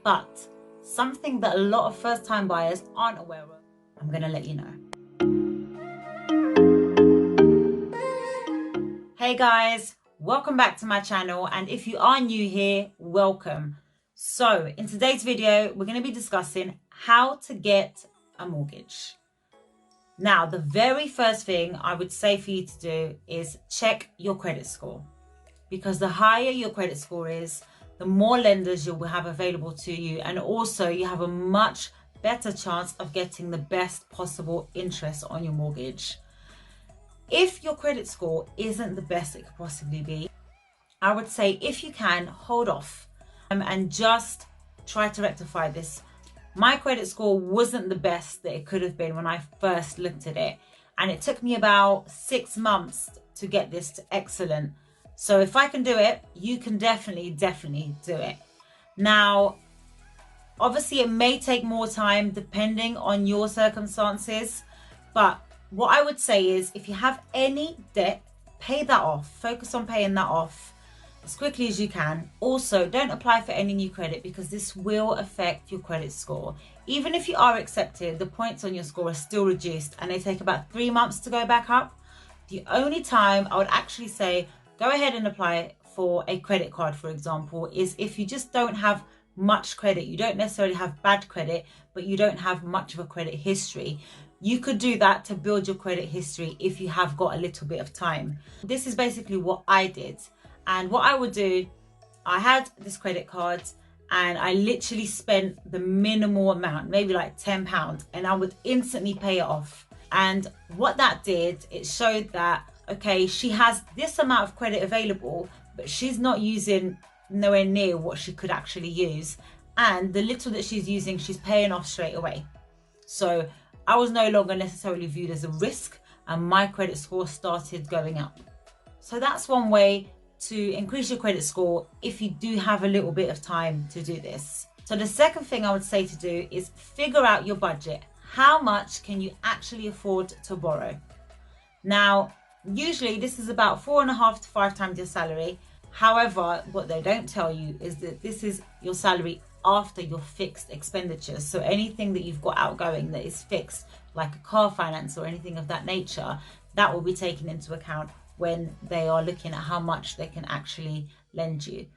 But something that a lot of first-time buyers aren't aware of, I'm going to let you know. Hey guys, welcome back to my channel, and if you are new here, welcome. So in today's video, we're going to be discussing how to get a mortgage. Now, the very first thing I would say for you to do is check your credit score, because the higher your credit score is, the more lenders you will have available to you, and also you have a much better chance of getting the best possible interest on your mortgage. If your credit score isn't the best it could possibly be, I would say if you can, hold off and just try to rectify this. My credit score wasn't the best that it could have been when I first looked at it, and it took me about 6 months to get this to excellent. So if I can do it, you can definitely do it. Now, obviously it may take more time depending on your circumstances, but what I would say is if you have any debt, pay that off. Focus on paying that off as quickly as you can. Also, don't apply for any new credit, because this will affect your credit score. Even if you are accepted, the points on your score are still reduced and they take about 3 months to go back up. The only time I would actually say go ahead and apply for a credit card, for example, is if you just don't have much credit. You don't necessarily have bad credit, but you don't have much of a credit history. You could do that to build your credit history if you have got a little bit of time. This is basically what I did. And what I would do, I had this credit card and I literally spent the minimal amount, maybe like £10, and I would instantly pay it off. And what that did, it showed that, okay, she has this amount of credit available, but she's not using nowhere near what she could actually use. And the little that she's using, she's paying off straight away. So I was no longer necessarily viewed as a risk, and my credit score started going up. So that's one way to increase your credit score if you do have a little bit of time to do this. So the second thing I would say to do is figure out your budget. How much can you actually afford to borrow? Now, usually this is about 4.5 to 5 times your salary. However, what they don't tell you is that this is your salary after your fixed expenditures. So anything that you've got outgoing that is fixed, like a car finance or anything of that nature, that will be taken into account when they are looking at how much they can actually lend you.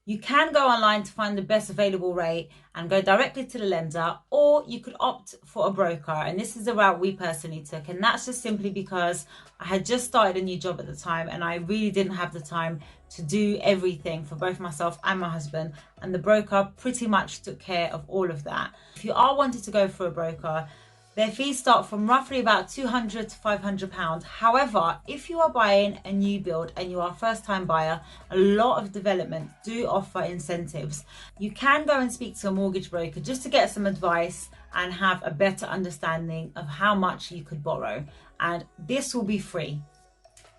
You can go online to find the best available rate and go directly to the lender, or you could opt for a broker. And this is the route we personally took. And that's just simply because I had just started a new job at the time and I really didn't have the time to do everything for both myself and my husband. And the broker pretty much took care of all of that. If you are wanting to go for a broker, their fees start from roughly about £200 to £500. However, if you are buying a new build and you are a first-time buyer, a lot of developments do offer incentives. You can go and speak to a mortgage broker just to get some advice and have a better understanding of how much you could borrow. And this will be free.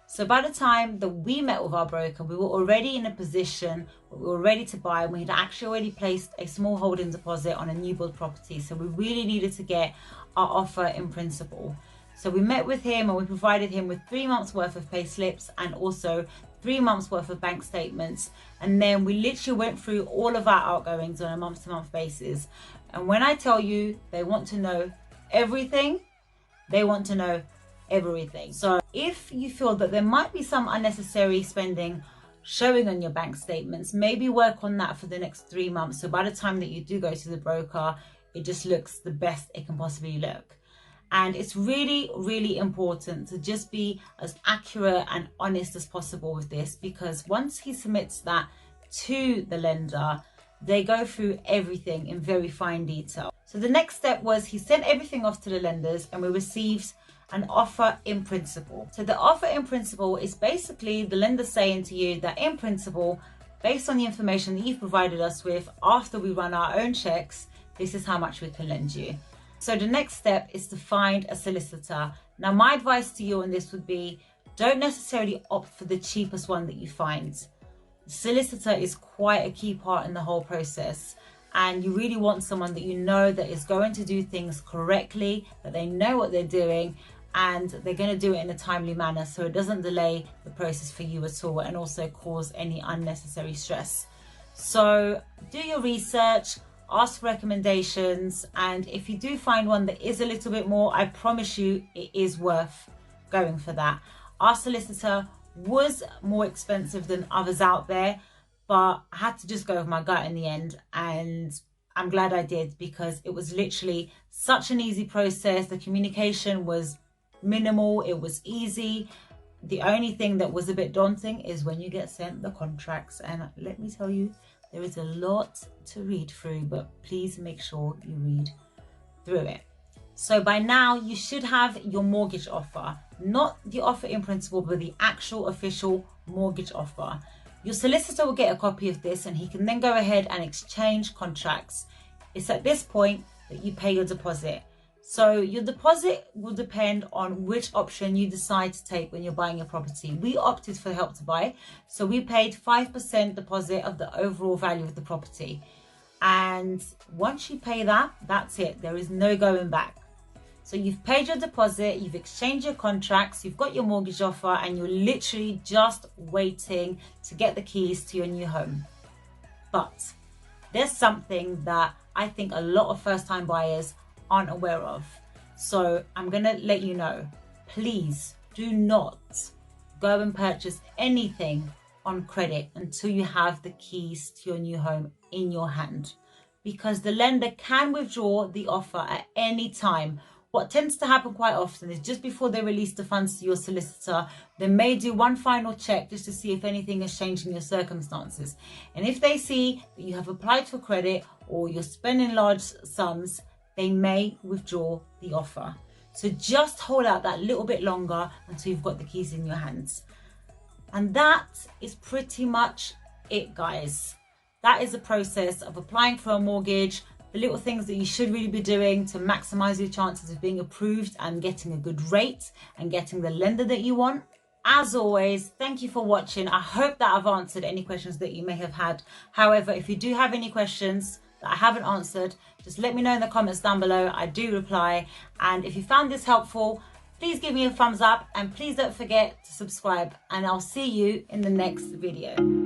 So by the time that we met with our broker, we were already in a position where we were ready to buy, and we had actually already placed a small holding deposit on a new build property. So we really needed to get our offer in principle. So we met with him and we provided him with 3 months worth of pay slips and also 3 months worth of bank statements. And then we literally went through all of our outgoings on a month-to-month basis. And when I tell you they want to know everything, they want to know everything. So if you feel that there might be some unnecessary spending showing on your bank statements, maybe work on that for the next 3 months. So by the time that you do go to the broker, it just looks the best it can possibly look. And it's really, really important to just be as accurate and honest as possible with this, because once he submits that to the lender, they go through everything in very fine detail. So the next step was he sent everything off to the lenders and we received an offer in principle. So the offer in principle is basically the lender saying to you that in principle, based on the information that you've provided us with, after we run our own checks, this is how much we can lend you. So the next step is to find a solicitor. Now, my advice to you on this would be, don't necessarily opt for the cheapest one that you find. The solicitor is quite a key part in the whole process. And you really want someone that you know that is going to do things correctly, that they know what they're doing, and they're going to do it in a timely manner so it doesn't delay the process for you at all and also cause any unnecessary stress. So do your research, ask for recommendations, and if you do find one that is a little bit more, I promise you it is worth going for that. Our solicitor was more expensive than others out there, but I had to just go with my gut in the end, and I'm glad I did, because it was literally such an easy process. The communication was minimal, it was easy. The only thing that was a bit daunting is when you get sent the contracts, and let me tell you, there is a lot to read through, but please make sure you read through it. So by now you should have your mortgage offer, not the offer in principle, but the actual official mortgage offer. Your solicitor will get a copy of this, and he can then go ahead and exchange contracts. It's at this point that you pay your deposit. So your deposit will depend on which option you decide to take when you're buying a property. We opted for Help to Buy, so we paid 5% deposit of the overall value of the property. And once you pay that, that's it. There is no going back. So you've paid your deposit, you've exchanged your contracts, you've got your mortgage offer, and you're literally just waiting to get the keys to your new home. But there's something that I think a lot of first-time buyers aren't aware of. So I'm gonna let you know, please do not go and purchase anything on credit until you have the keys to your new home in your hand, because the lender can withdraw the offer at any time. What tends to happen quite often is just before they release the funds to your solicitor, they may do one final check just to see if anything has changed in your circumstances. And if they see that you have applied for credit or you're spending large sums, they may withdraw the offer. So just hold out that little bit longer until you've got the keys in your hands. And that is pretty much it, guys. That is the process of applying for a mortgage, the little things that you should really be doing to maximize your chances of being approved and getting a good rate and getting the lender that you want. As always, thank you for watching. I hope that I've answered any questions that you may have had. However, if you do have any questions that I haven't answered, just let me know in the comments down below. I do reply. And if you found this helpful, please give me a thumbs up, and please don't forget to subscribe, and I'll see you in the next video.